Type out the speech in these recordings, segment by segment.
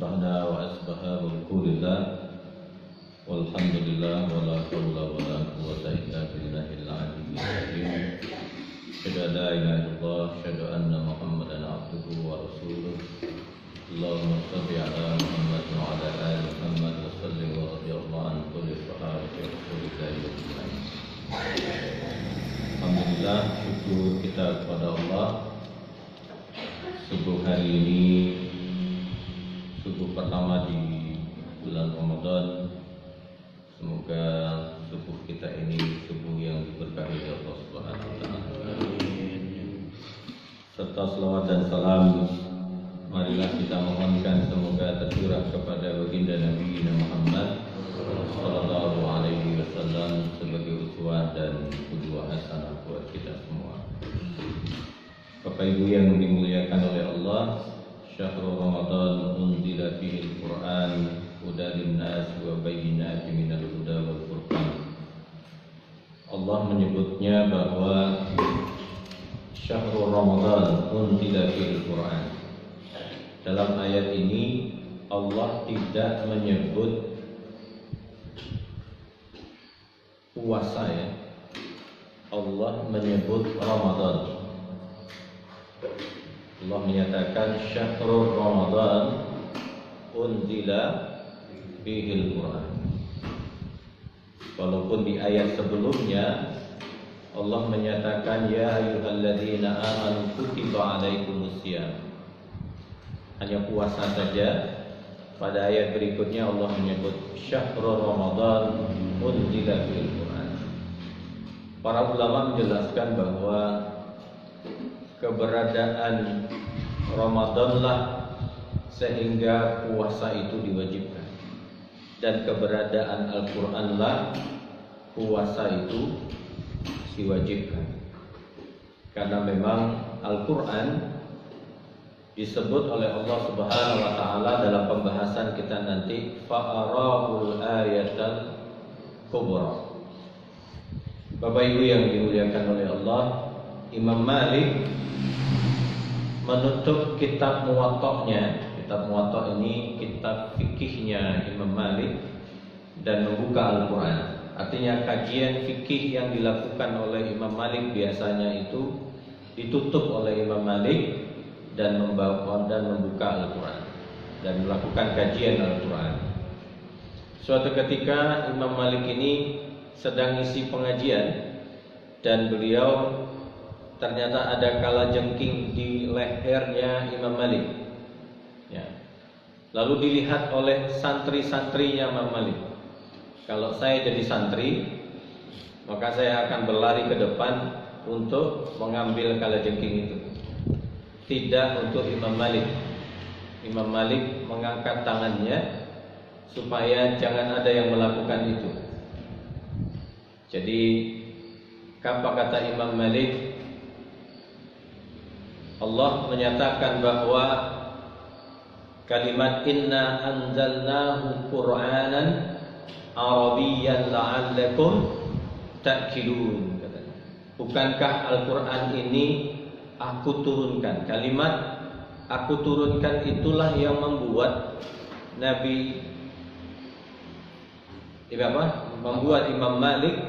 أصبحنا وأصبح ملكو لله والحمد لله ولا حول ولا قوة إلا بالله العلي العظيم أشهد أن لا إله إلا الله أشهد أن محمدا عبده ورسوله اللهم صل على محمد وعلى آل محمد وسلم ورضي الله عن كل صحابة رسول الله أجمعين. Alhamdulillah, syukur kita kepada Allah. Subuh hari ini, subuh pertama di bulan Ramadan. Semoga subuh kita ini subuh yang diberkahi oleh Allah Subhanahu wa taala. Serta selawat dan salam marilah kita mohonkan semoga tercurah kepada baginda Nabi Muhammad sallallahu alaihi wasallam sebagai uswah dan qudwah hasanah buat kita semua. Bapak Ibu yang dimuliakan oleh Allah, syahrul Ramadan unzila fihi al-Qur'an hudan lin-nas wa bayyinatin minal huda wal furqan. Allah menyebutnya bahwa syahrul Ramadan unzila fihi al-Qur'an. Dalam ayat ini Allah tidak menyebut puasa ya. Allah menyebut Ramadan. Allah menyatakan syahrul Ramadan unzila fihil Quran. Walaupun di ayat sebelumnya Allah menyatakan ya ayyuhalladzina amanu kutiba alaikumusiyam. Hanya puasa saja. Pada ayat berikutnya Allah menyebut syahrul Ramadan unzila fihil Quran. Para ulama menjelaskan bahwa keberadaan Ramadanlah sehingga puasa itu diwajibkan, dan keberadaan Al-Qur'anlah puasa itu diwajibkan. Karena memang Al-Qur'an disebut oleh Allah Subhanahu wa taala dalam pembahasan kita nanti fa'arahul ayatal kubra. Bapak Ibu yang dimuliakan oleh Allah, Imam Malik menutup kitab Muwatta'nya. Kitab Muwatta' ini kitab fikihnya Imam Malik, dan membuka Al-Qur'an. Artinya kajian fikih yang dilakukan oleh Imam Malik biasanya itu ditutup oleh Imam Malik dan membuka Al-Quran dan melakukan kajian Al-Quran. Suatu ketika Imam Malik ini sedang isi pengajian, dan beliau ternyata ada kalajengking di lehernya Imam Malik ya. Lalu dilihat oleh santri-santrinya Imam Malik. Kalau saya jadi santri, maka saya akan berlari ke depan untuk mengambil kalajengking itu. Tidak untuk Imam Malik. Imam Malik mengangkat tangannya supaya jangan ada yang melakukan itu. Jadi apa kata Imam Malik? Allah menyatakan bahwa kalimat inna anzalnahu Qur'anan Arabiyyan la'allakum ta'qilun. Bukankah Al-Qur'an ini aku turunkan? Kalimat aku turunkan itulah yang membuat membuat Imam Malik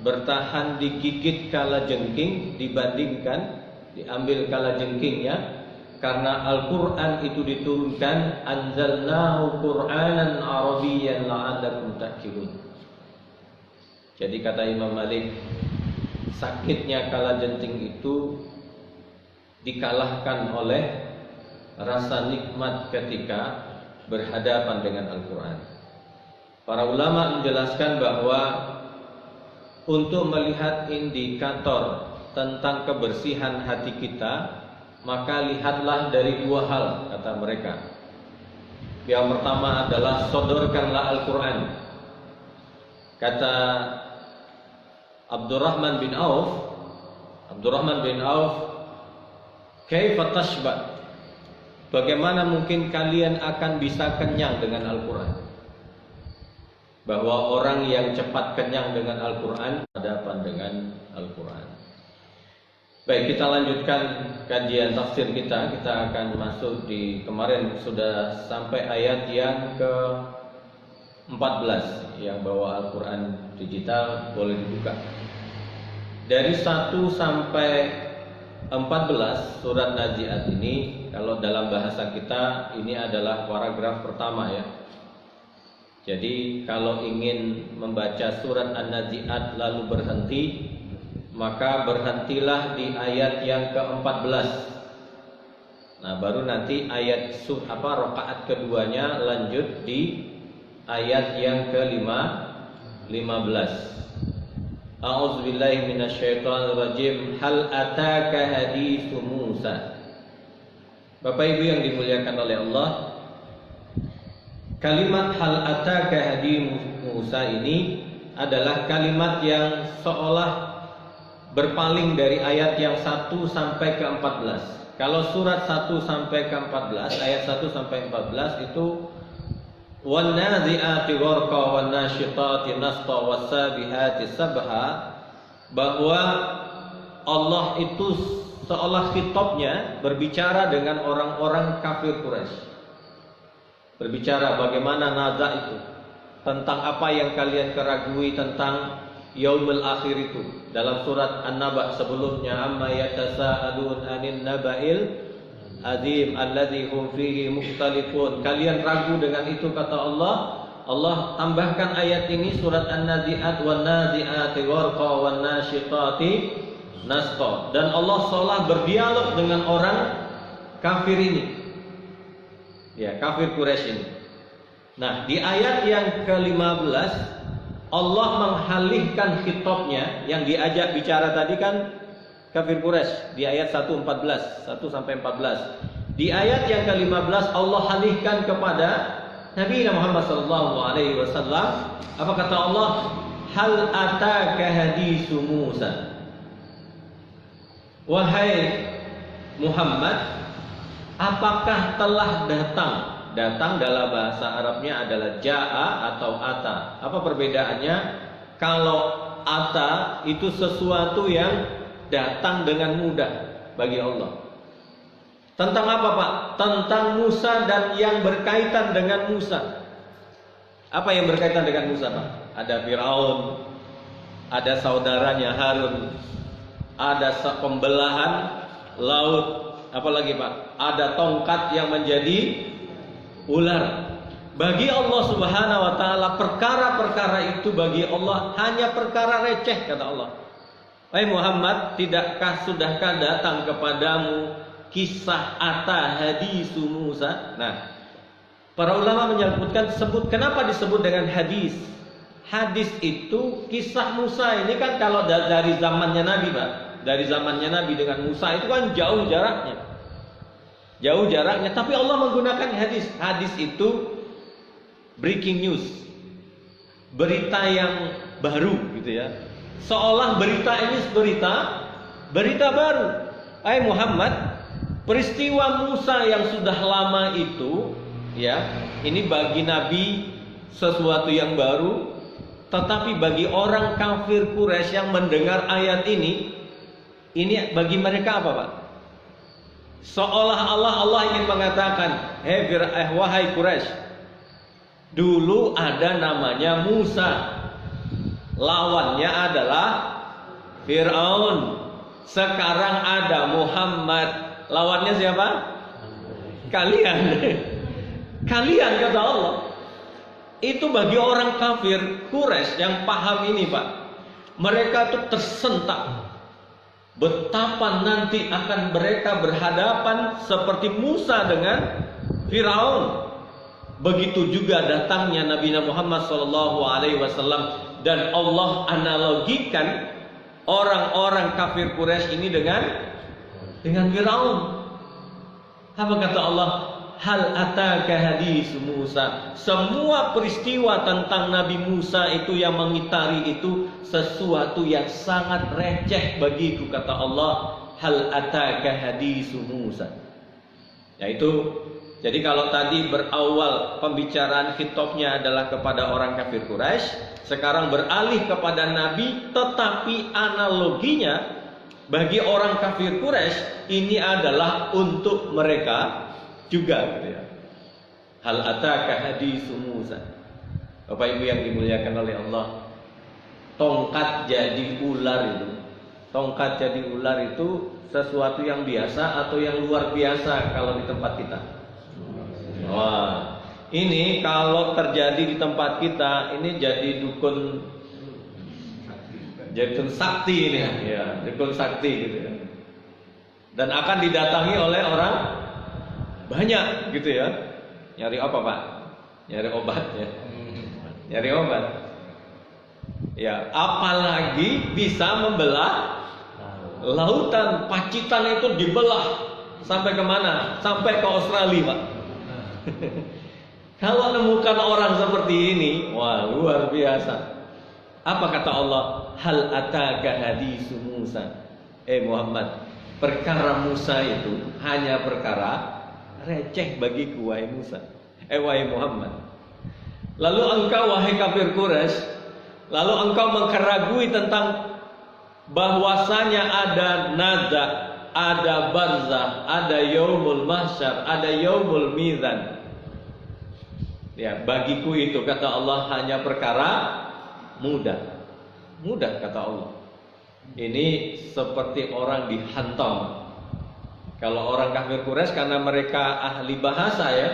bertahan digigit kalajengking dibandingkan diambil kalajengkingnya, karena Al-Qur'an itu diturunkan anzalnahu Qur'anan Arabiyyan la'allakum ta'qilun. Jadi kata Imam Malik, sakitnya kalajengking itu dikalahkan oleh rasa nikmat ketika berhadapan dengan Al-Quran. Para ulama menjelaskan bahwa untuk melihat indikator tentang kebersihan hati kita, maka lihatlah dari dua hal, kata mereka. Yang pertama adalah sodorkanlah Al-Quran. Kata Abdurrahman bin Auf, kaifa tashba? Bagaimana mungkin kalian akan bisa kenyang dengan Al-Quran? Bahwa orang yang cepat kenyang dengan Al-Quran hadapan dengan Al-Quran. Baik, kita lanjutkan kajian tafsir kita. Kita akan masuk di kemarin sudah sampai ayat yang ke-14. Yang bawa Al-Quran digital boleh dibuka. Dari 1 sampai 14 surat Nazi'at ini, kalau dalam bahasa kita ini adalah paragraf pertama ya. Jadi kalau ingin membaca surat An-Nazi'at lalu berhenti, maka berhentilah di ayat yang ke-14. Nah, baru nanti ayat rakaat keduanya lanjut di ayat yang ke-15. A'udzubillahi minasyaitonirrajim. Hal ataka haditsu Musa. Bapak Ibu yang dimuliakan oleh Allah, kalimat hal ataka haditsu Musa ini adalah kalimat yang seolah berpaling dari ayat yang 1 sampai ke 14. Kalau surat 1 sampai ke 14, ayat 1 sampai 14 itu wan nazi'ati gharqa wan nasyitati nashta wasabihati sabha, bahwa Allah itu seolah khitabnya berbicara dengan orang-orang kafir Quraisy. Berbicara bagaimana naza itu, tentang apa yang kalian keragui tentang yaumul akhir itu. Dalam surat An-Naba sebelumnya, amma yatasaalun anin naba'il azim alladzi hum fihi mukhtalifun. Kalian ragu dengan itu, kata Allah. Allah tambahkan ayat ini surat An-Nazi'at wan nazi'ati gharqa wan nasyitati nashta. Dan Allah seolah berdialog dengan orang kafir ini. Ya, kafir Quraisy ini. Nah, di ayat yang ke-15 Allah menghalihkan khitabnya. Yang diajak bicara tadi kan kafir Quraisy di ayat 1 sampai 14. Di ayat yang ke-15 Allah halihkan kepada Nabi Muhammad SAW. Apa kata Allah? Hal ataka haditsu Musa. Wahai Muhammad, apakah telah datang? Datang dalam bahasa Arabnya adalah ja'a atau ata. Apa perbedaannya? Kalau ata itu sesuatu yang datang dengan mudah bagi Allah. Tentang apa, Pak? Tentang Musa dan yang berkaitan dengan Musa. Apa yang berkaitan dengan Musa, Pak? Ada Firaun, ada saudaranya Harun, ada pembelahan laut, apalagi Pak? Ada tongkat yang menjadi ular. Bagi Allah Subhanahu wa taala perkara-perkara itu bagi Allah hanya perkara receh, kata Allah. Wahai Muhammad, sudahkah datang kepadamu kisah ata haditsu Musa? Nah, para ulama menyebutkan kenapa disebut dengan hadis? Hadis itu kisah Musa ini kan kalau dari zamannya Nabi, Pak. Dari zamannya Nabi dengan Musa itu kan jauh jaraknya. Jauh jaraknya, tapi Allah menggunakan hadis. Hadis itu breaking news, berita yang baru gitu ya. Seolah berita ini berita baru. Hai Muhammad, peristiwa Musa yang sudah lama itu ya, ini bagi Nabi sesuatu yang baru. Tetapi bagi orang kafir Quraisy yang mendengar ayat ini bagi mereka apa, Pak? Seolah Allah ingin mengatakan, wahai Quraisy, dulu ada namanya Musa, lawannya adalah Firaun. Sekarang ada Muhammad, lawannya siapa? Kalian. Kalian, kata Allah. Itu bagi orang kafir Quraisy yang paham ini, Pak. Mereka tuh tersentak. Betapa nanti akan mereka berhadapan seperti Musa dengan Firaun. Begitu juga datangnya Nabi Muhammad SAW. Dan Allah analogikan orang-orang kafir Quraisy ini dengan Firaun. Apa kata Allah? Hal ataka haditsu Musa. Semua peristiwa tentang Nabi Musa itu yang mengitari itu sesuatu yang sangat receh bagiku, kata Allah. Hal ataka haditsu Musa. Yaitu, jadi kalau tadi berawal pembicaraan khitabnya adalah kepada orang kafir Quraisy, sekarang beralih kepada Nabi, tetapi analoginya Bagi orang kafir Quraisy ini adalah untuk mereka juga gitu ya. Hal ataka haditsu Musa. Bapak Ibu yang dimuliakan oleh Allah, tongkat jadi ular itu. Tongkat jadi ular itu sesuatu yang biasa atau yang luar biasa kalau di tempat kita? Wah, ini kalau terjadi di tempat kita, ini jadi dukun sakti ini, ya, dukun sakti gitu ya. Dan akan didatangi oleh orang banyak gitu ya. Nyari apa, Pak? Nyari obat ya. Nyari obat. Ya, apalagi bisa membelah lautan. Pacitan itu dibelah sampai kemana? Sampai ke Australia, Pak. Kalau menemukan orang seperti ini, wah, luar biasa. Apa kata Allah? Hal ataka haditsu Musa. Muhammad, perkara Musa itu hanya perkara receh bagiku, wahai Musa. Wahai Muhammad. Lalu engkau, wahai kafir Quraisy, lalu engkau mengkeragui tentang bahwasanya ada nada, ada barzah, ada yaumul mahsyar, ada yaumul mizan. Ya, bagiku itu kata Allah hanya perkara mudah. Mudah kata Allah. Ini seperti orang dihantam. Kalau orang kafir Quraisy karena mereka ahli bahasa ya,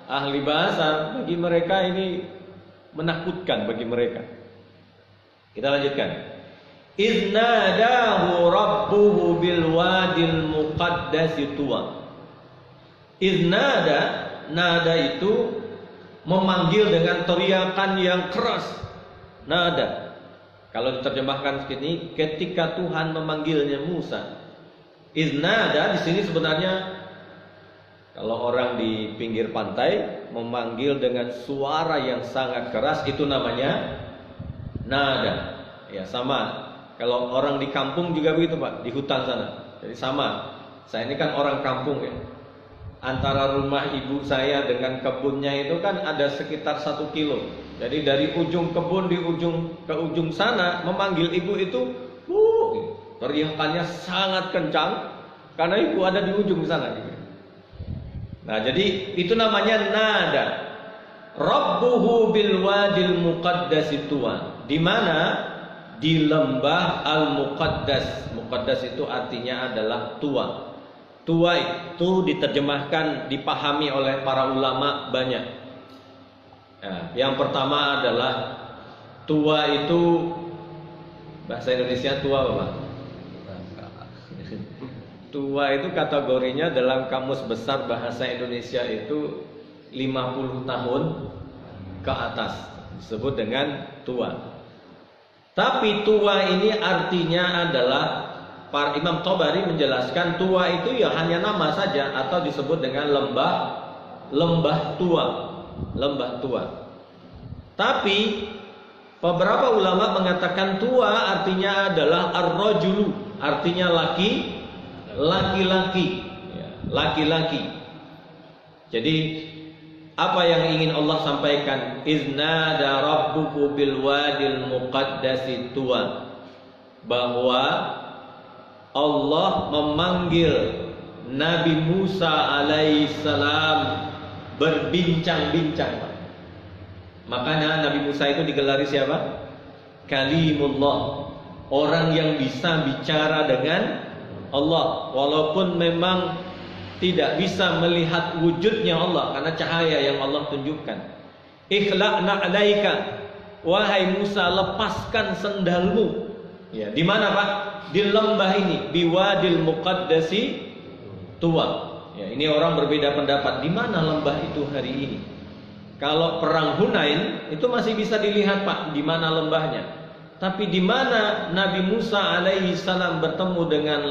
ahli bahasa, bagi mereka ini menakutkan bagi mereka. Kita lanjutkan. Iznadahu rabbuhu bil wadil muqaddasi tuwa. Iznada, nada itu memanggil dengan teriakan yang keras. Nada. Kalau diterjemahkan begini, ketika Tuhan memanggilnya Musa. Iznada di sini sebenarnya kalau orang di pinggir pantai memanggil dengan suara yang sangat keras itu namanya nada. Ya, sama. Kalau orang di kampung juga begitu, Pak, di hutan sana. Jadi sama. Saya ini kan orang kampung ya. Antara rumah ibu saya dengan kebunnya itu kan ada sekitar 1 kilo. Jadi dari ujung kebun ke ujung sana memanggil ibu itu, teriakannya sangat kencang karena ibu ada di ujung sana. Nah, jadi itu namanya nada. Rabbuhu bil wadil muqaddasi tuwa. Di mana? Di lembah al-muqaddas. Muqaddas itu artinya adalah tua. Tua itu diterjemahkan, dipahami oleh para ulama banyak. Nah, yang pertama adalah tua itu bahasa Indonesia tua apa? Tua itu kategorinya dalam kamus besar bahasa Indonesia itu 50 tahun ke atas disebut dengan tua. Tapi tua ini artinya adalah para Imam Tabari menjelaskan tua itu ya hanya nama saja atau disebut dengan lembah tua. Lembah tua. Tapi beberapa ulama mengatakan tua artinya adalah ar-rajulu, artinya laki-laki. Jadi apa yang ingin Allah sampaikan? Iznada rabbuku bil wadil muqaddasi tua, bahwa Allah memanggil Nabi Musa alaihissalam berbincang-bincang. Makanya Nabi Musa itu digelari siapa? Kalimullah, orang yang bisa bicara dengan Allah, walaupun memang tidak bisa melihat wujudnya Allah karena cahaya yang Allah tunjukkan. Ikhla'na 'alaika, wahai Musa, lepaskan sendalmu. Ya, di mana, Pak? Di lembah ini, biwadil muqaddasi tuwa. Ya, ini orang berbeda pendapat di mana lembah itu hari ini. Kalau perang Hunain itu masih bisa dilihat, Pak, di mana lembahnya. Tapi di mana Nabi Musa alaihi salam bertemu dengan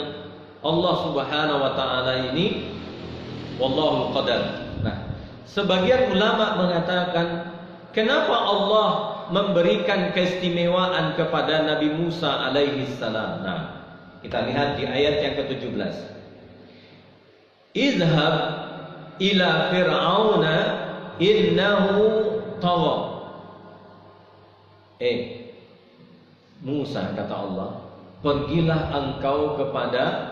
Allah Subhanahu wa taala ini, wallahu qadar. Nah, sebagian ulama mengatakan kenapa Allah memberikan keistimewaan kepada Nabi Musa alaihi salam. Nah, kita lihat di ayat yang ke-17. Izhab ila fir'auna innahu tagha. Musa, kata Allah, pergilah engkau kepada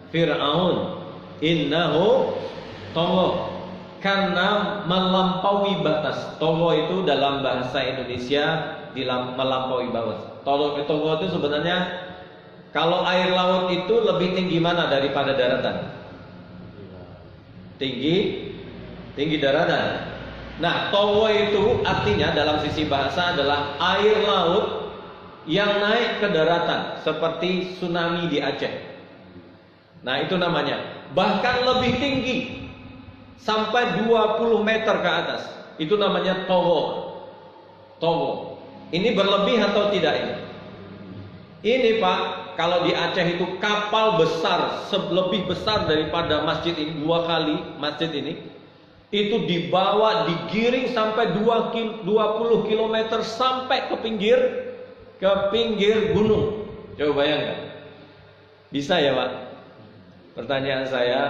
Fir'aun, innahu tagha, karena melampaui batas. Tagha itu dalam bahasa Indonesia melampaui batas. Tagha itu sebenarnya kalau air laut itu lebih tinggi mana daripada daratan? Tinggi daratan. Nah, tagha itu artinya dalam sisi bahasa adalah air laut yang naik ke daratan, seperti tsunami di Aceh. Nah, itu namanya. Bahkan lebih tinggi, sampai 20 meter ke atas. Itu namanya tagha. Ini berlebih atau tidak ini? Ini Pak, kalau di Aceh itu kapal besar, lebih besar daripada masjid ini, 2 kali masjid ini, itu dibawa, digiring sampai 20 km sampai ke pinggir gunung. Coba bayangkan. Bisa ya Pak? Pertanyaan saya,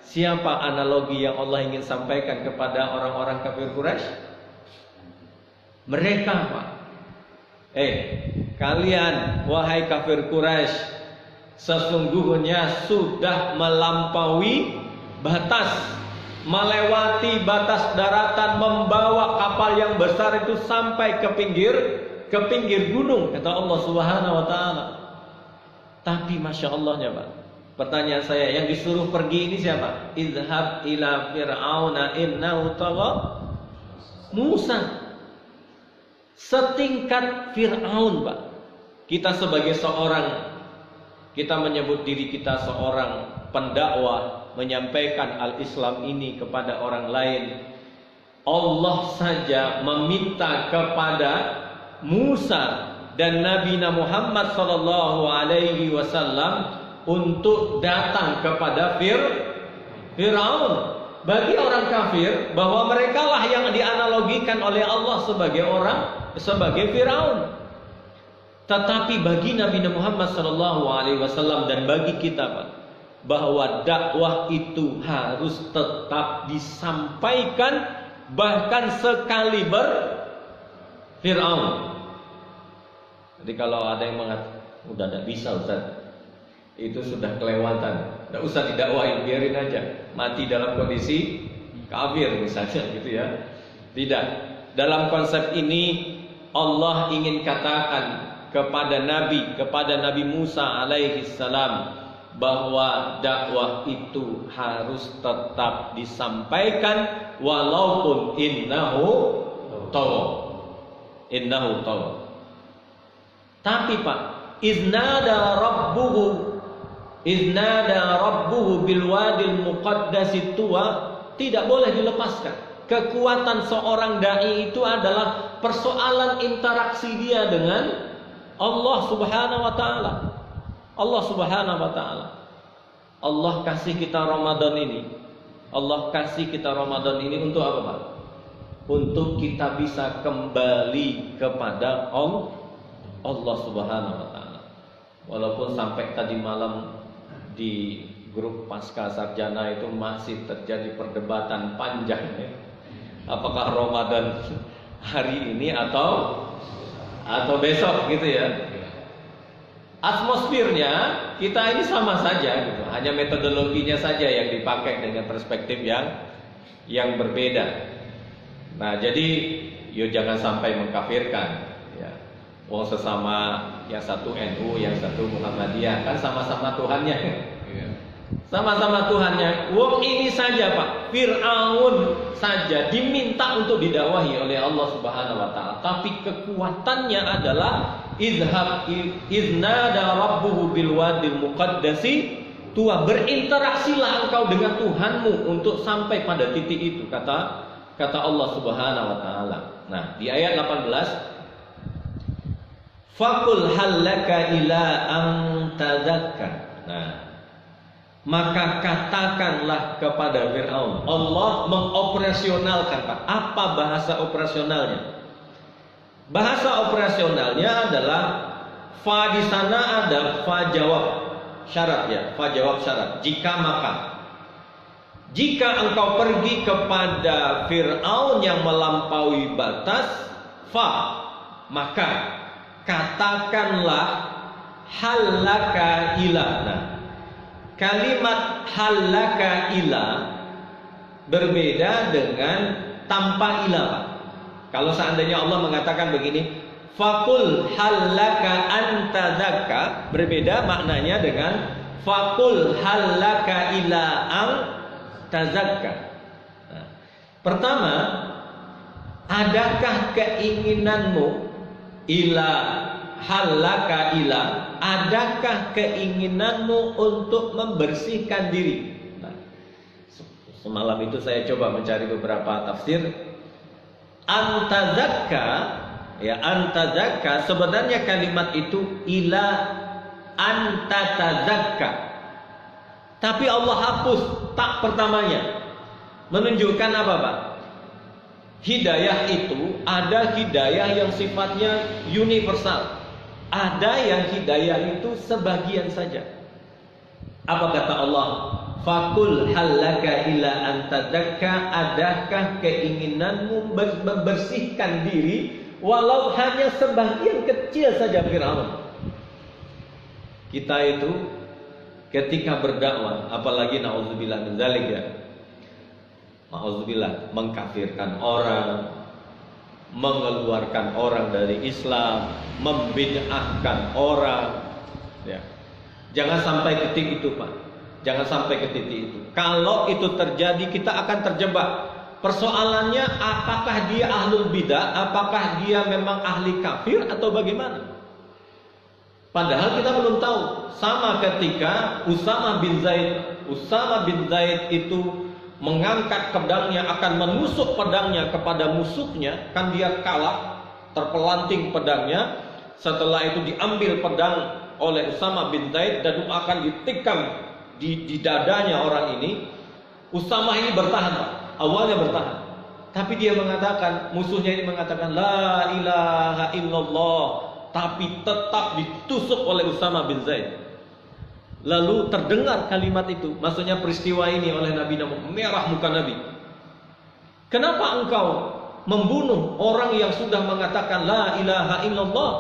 siapa analogi yang Allah ingin sampaikan kepada orang-orang kafir Quraisy? Mereka Pak. Kalian wahai kafir Quraisy, sesungguhnya sudah melampaui batas, melewati batas daratan, membawa kapal yang besar itu sampai ke pinggir gunung, kata Allah Subhanahu wa taala. Tapi Masya Allahnya Pak, pertanyaan saya, yang disuruh pergi ini siapa? Izhab ila fir'auna innahu tagha. Musa. Setingkat Fir'aun Pak. Kita sebagai kita menyebut diri kita seorang pendakwah, menyampaikan al-Islam ini kepada orang lain. Allah saja meminta kepada Musa dan Nabi Muhammad sallallahu alaihi wasallam untuk datang kepada Fir'aun. Bagi orang kafir, bahwa mereka lah yang dianalogikan oleh Allah sebagai Fir'aun. Tetapi bagi Nabi Muhammad sallallahu alaihi wasallam dan bagi kita Pak, bahwa dakwah itu harus tetap disampaikan, bahkan sekaliber Fir'aun. Jadi kalau ada yang mengatakan udah tidak bisa Ustaz, itu sudah kelewatan, tidak usah didakwain, biarin aja mati dalam kondisi kafir misalnya gitu ya. Tidak. Dalam konsep ini Allah ingin katakan kepada Nabi Musa alaihi salam bahwa dakwah itu harus tetap disampaikan walaupun innahu tagha. Tapi Pak, iznada rabbuhu bil wadil muqaddasi tuwa, tidak boleh dilepaskan. Kekuatan seorang dai itu adalah persoalan interaksi dia dengan Allah Subhanahu wa taala. Allah Subhanahu wa taala. Allah kasih kita Ramadan ini. Untuk apa, Pak? Untuk kita bisa kembali kepada Allah Subhanahu wa taala. Walaupun sampai tadi malam di grup pasca sarjana itu masih terjadi perdebatan panjang ya. Apakah Ramadan hari ini atau besok gitu ya. Atmosfernya kita ini sama saja gitu. Hanya metodologinya saja yang dipakai dengan perspektif yang berbeda. Nah, jadi jangan sampai mengkafirkan ya. Wong sesama, yang satu NU, yang satu Muhammadiyah, kan sama-sama Tuhannya. Sama-sama Tuhannya. Wong ini saja Pak, Fir'aun saja diminta untuk didakwahi oleh Allah Subhanahu wa taala. Tapi kekuatannya adalah iznada rabbuhu bil wadil muqaddasi tuwa, berinteraksilah engkau dengan Tuhanmu untuk sampai pada titik itu, kata Allah Subhanahu wa taala. Nah, di ayat 18, faqul hallaka ila an tadzakka. Nah, maka katakanlah kepada Fir'aun. Allah mengoperasionalkan Pak. Apa bahasa operasionalnya? Bahasa operasionalnya adalah fa, di sana ada fa jawab syarat ya, fa jawab syarat. Jika maka. Jika engkau pergi kepada Fir'aun yang melampaui batas, fa, maka katakanlah halaka ila. Nah, kalimat halaka ila berbeda dengan tanpa ila, Pak. Kalau seandainya Allah mengatakan begini, faqul halaka anta zakka, berbeda maknanya dengan faqul halaka ila an tazakka. Nah, pertama, adakah keinginanmu ila halaka ila, adakah keinginanmu untuk membersihkan diri? Nah, semalam itu saya coba mencari beberapa tafsir. Antazakka, ya, antazakka sebenarnya kalimat itu ila antatazakka, tapi Allah hapus tak pertamanya, menunjukkan apa, Pak? Hidayah itu ada hidayah yang sifatnya universal, ada yang hidayah itu sebagian saja. Apa kata Allah? Fakul halaka ila antadzakka, adakah keinginanmu membersihkan diri walau hanya sebagian kecil saja Fir'aun. Kita itu ketika berdakwah, apalagi na'udzubillah min dzalik, ya, na'udzubillah, mengkafirkan orang, mengeluarkan orang dari Islam, membid'ahkan orang, ya. Jangan sampai ke titik itu, Pak. Jangan sampai ke titik itu. Kalau itu terjadi, kita akan terjebak. Persoalannya apakah dia ahlul bidah, apakah dia memang ahli kafir atau bagaimana? Padahal kita belum tahu. Sama ketika Usama bin Zaid itu mengangkat pedangnya, akan menusuk pedangnya kepada musuhnya, kan dia kalah, terpelanting pedangnya. Setelah itu diambil pedang oleh Usama bin Zaid dan akan ditikam di dadanya orang ini. Usama ini bertahan, Pak. Awalnya bertahan, tapi dia mengatakan, musuhnya ini mengatakan la ilaha illallah, tapi tetap ditusuk oleh Usama bin Zaid. Lalu terdengar kalimat itu, maksudnya peristiwa ini oleh Nabi, merah muka Nabi. Kenapa engkau membunuh orang yang sudah mengatakan la ilaha illallah?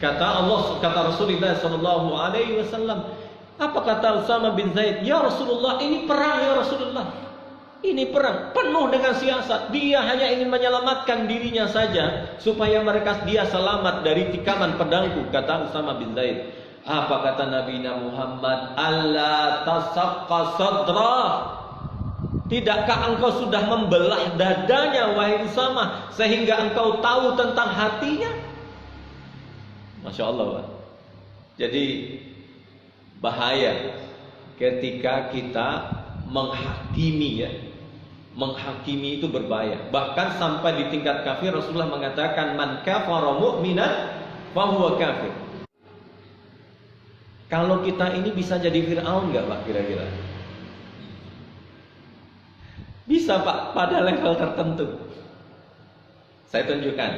Kata Allah, kata Rasulullah sallallahu alaihi wasallam, apa kata Usama bin Zaid? Ya Rasulullah, ini perang ya Rasulullah. Ini perang penuh dengan siasat. Dia hanya ingin menyelamatkan dirinya saja supaya dia selamat dari tikaman pedangku, kata Usama bin Zaid. Apa kata Nabi Muhammad? Allah tasaqqa sadra. Tidakkah engkau sudah membelah dadanya wahai Usama sehingga engkau tahu tentang hatinya? Masya Allah, Pak. Jadi bahaya ketika kita menghakimi, ya. Menghakimi itu berbahaya. Bahkan sampai di tingkat kafir, Rasulullah mengatakan man kafara mu'minan fahuwa kafir. Kalau kita ini bisa jadi Fir'aun nggak, Pak, kira-kira? Bisa, Pak, pada level tertentu. Saya tunjukkan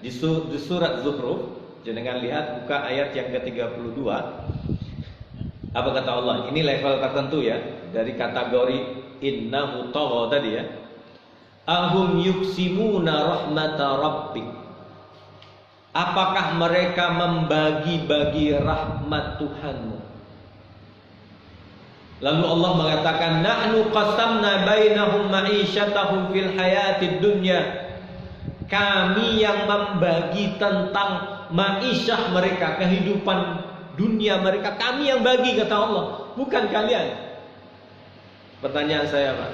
di surat Zukhruf. Jangan lihat, buka ayat yang ke-32. Apa kata Allah? Ini level tertentu, ya, dari kategori innahu tagha tadi, ya. Ahum yuksimuna rahmata rabbik. Apakah mereka membagi-bagi rahmat Tuhanmu? Lalu Allah mengatakan, nahnu qasamna bainahum ma'isyatahum fil hayatid dunya. Kami yang membagi tentang ma'isyah mereka, kehidupan dunia mereka, kami yang bagi, kata Allah, bukan kalian. Pertanyaan saya, Pak,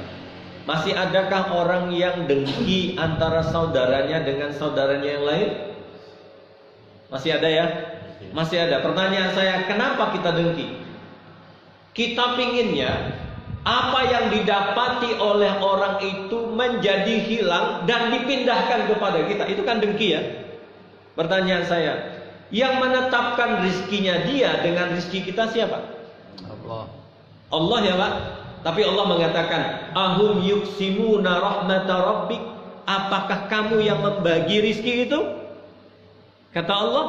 masih adakah orang yang dengki antara saudaranya dengan saudaranya yang lain? Masih ada, ya? Masih ada. Pertanyaan saya, kenapa kita dengki? Kita pinginnya apa yang didapati oleh orang itu menjadi hilang dan dipindahkan kepada kita. Itu kan dengki, ya? Pertanyaan saya, yang menetapkan rizkinya dia dengan rizki kita siapa? Allah. Allah, ya, Pak. Tapi Allah mengatakan, ahum yuksimuna rahmata rabbik. Apakah kamu yang membagi rizki itu? Kata Allah,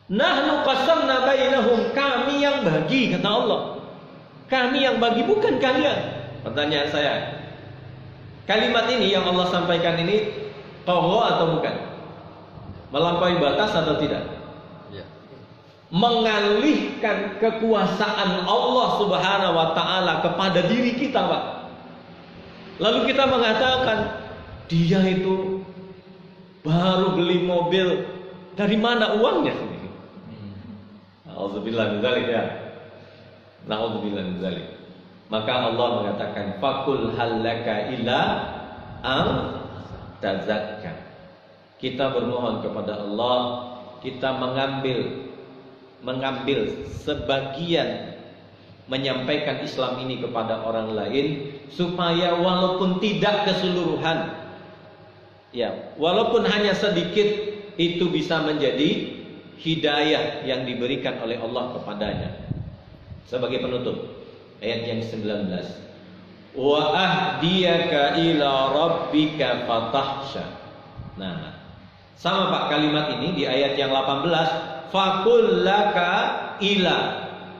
nahnu qasamna bainahum. Kami yang bagi, kata Allah. Kami yang bagi, bukan kalian. Pertanyaan saya, kalimat ini yang Allah sampaikan ini tagha atau bukan? Melampaui batas atau tidak? Ya. mengalihkan kekuasaan Allah Subhanahu wa taala kepada diri kita, Pak. Lalu kita mengatakan dia itu baru beli mobil, dari mana uangnya sendiri? Nauzubillah min dzalik ya. Nauzubillah min dzalik. Maka Allah mengatakan fakul halaka ila am tazakka. Kita bermohon kepada Allah, kita mengambil sebagian menyampaikan Islam ini kepada orang lain, supaya walaupun tidak keseluruhan, ya, walaupun hanya sedikit, itu bisa menjadi hidayah yang diberikan oleh Allah kepadanya. Sebagai penutup ayat yang 19, wa ahdiyaka ila rabbika fatahsha. Nah, sama Pak kalimat ini di ayat yang 18, fakul laka ila.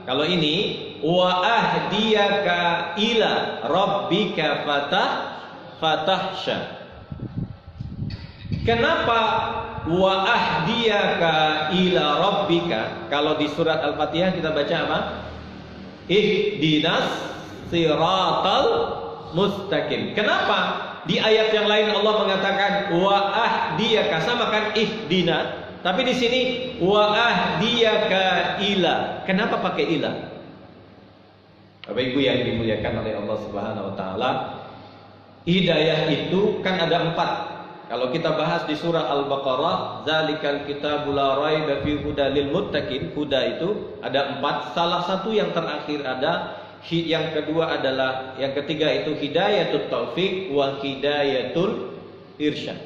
Kalau ini wa ahdiyaka ila rabbika fatahsha. Kenapa wa ahdiyaka ila rabbika? Kalau di surat Al-Fatihah kita baca apa? Ihdinas siratal mustaqim. Kenapa di ayat yang lain Allah mengatakan wa ahdiyaka, sama kan ihdina, tapi di sini wa ahdiyaka ila. Kenapa pakai ila? Bapak Ibu yang dimuliakan oleh Allah Subhanahu wa taala, hidayah itu kan ada 4. Kalau kita bahas di surah Al-Baqarah, zalikal kitabul la raiba fi hudal lil muttaqin, huda itu ada 4. Salah satu yang terakhir ada, yang kedua adalah, yang ketiga itu hidayatul taufik wa hidayatul irsyad.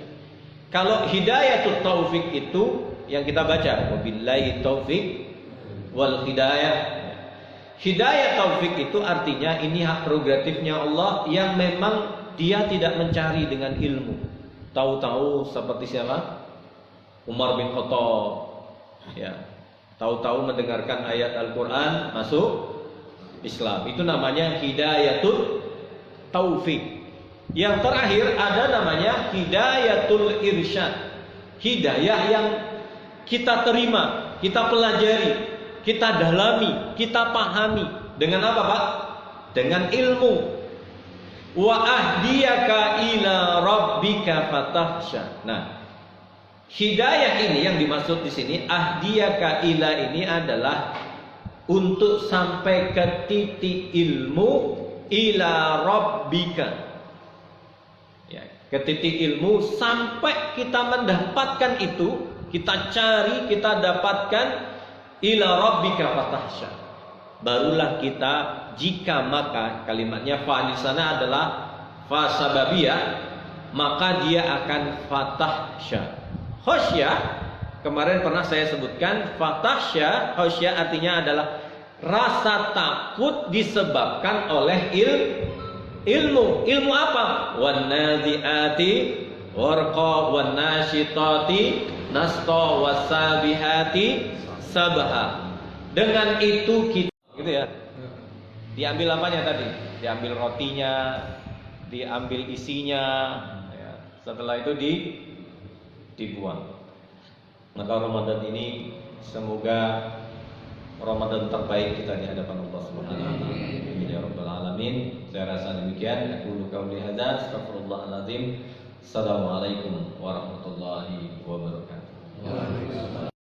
Kalau hidayatul taufik itu yang kita baca wabillahi taufik wal hidayah. Hidayah taufik itu artinya ini hak prerogatifnya Allah yang memang dia tidak mencari dengan ilmu. Tahu-tahu seperti siapa? Umar bin Khattab, ya. Tahu-tahu mendengarkan ayat Al-Quran masuk Islam. Itu namanya hidayatul taufik. Yang terakhir ada namanya hidayatul irsyad. Hidayah yang kita terima, kita pelajari, kita dalami, kita pahami. Dengan apa, Pak? Dengan ilmu. Wa ahdiyaka ila rabbika fatahsha. Nah, hidayah ini yang dimaksud di sini, ahdiyaka ila ini adalah untuk sampai ke titik ilmu ila rabbika. Ya, ke titik ilmu sampai kita mendapatkan itu, kita cari, kita dapatkan ila rabbika fatahsha. Barulah kita, jika maka kalimatnya fa di sana adalah fa sababiyah, maka dia akan fatahsya. Khosyah kemarin pernah saya sebutkan, fatahsya, khosyah artinya adalah rasa takut disebabkan oleh ilmu. Ilmu apa? Wan nazi'ati warqa wan nasyitati nasta wasabihati sabha. Dengan itu kita, gitu ya. Diambil apanya tadi? Diambil rotinya, diambil isinya, ya. Setelah itu dibuang. Maka Ramadan ini semoga Ramadan terbaik kita di hadapan Allah Subhanahu wa taala. Amin ya rabbal alamin. Saya rasa demikian. Aku qauli hadza, astaghfirullahalazim. Assalamualaikum warahmatullahi wabarakatuh.